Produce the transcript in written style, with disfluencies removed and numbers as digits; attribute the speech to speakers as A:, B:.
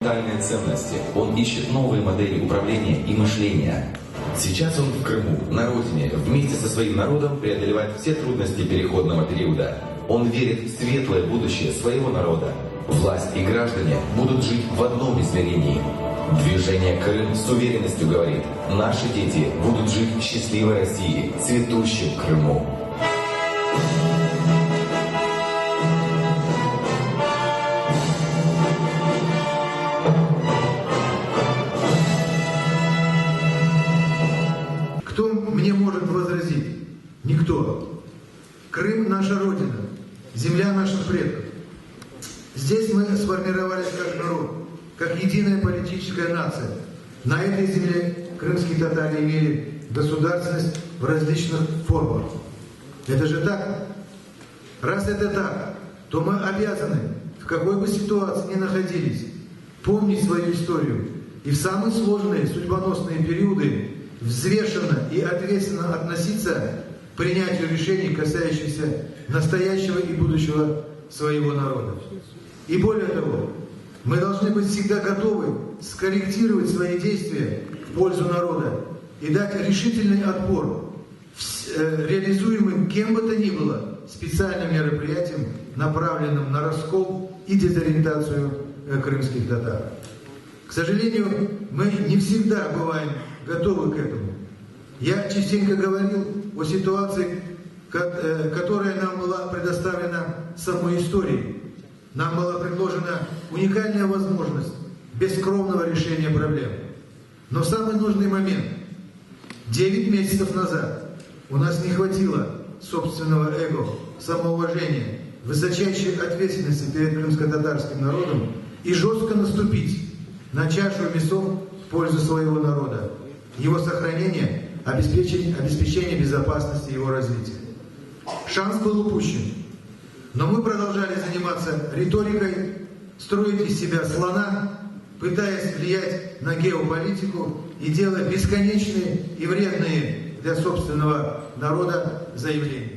A: фундаментальные ценности. Он ищет новые модели управления и мышления. Сейчас он в Крыму, на родине, вместе со своим народом преодолевает все трудности переходного периода. Он верит в светлое будущее своего народа. Власть и граждане будут жить в одном измерении. Движение Крым с уверенностью говорит: наши дети будут жить в счастливой России, цветущем Крыму.
B: Кто мне может возразить? Никто. Крым – наша Родина, земля наших предков. Здесь мы сформировались как народ, как единая политическая нация. На этой земле крымские татары имели государственность в различных формах. Это же так. Раз это так, то мы обязаны, в какой бы ситуации ни находились, помнить свою историю и в самые сложные судьбоносные периоды взвешенно и ответственно относиться к принятию решений, касающихся настоящего и будущего своего народа. И более того, мы должны быть всегда готовы скорректировать свои действия в пользу народа и дать решительный отпор реализуемым кем бы то ни было специальным мероприятиям, направленным на раскол и дезориентацию крымских татар. К сожалению, мы не всегда бываем готовы к этому. Я частенько говорил о ситуации, которая нам была предоставлена самой историей. Нам была предложена уникальная возможность бескровного решения проблем. Но в самый нужный момент, 9 месяцев назад, у нас не хватило собственного эго, самоуважения, высочайшей ответственности перед крымско-татарским народом и жестко наступить на чашу весов в пользу своего народа, его сохранения, обеспечения безопасности его развития. Шанс был упущен. Но мы продолжали заниматься риторикой, строить из себя слона, пытаясь влиять на геополитику и делать бесконечные и вредные для собственного народа заявления.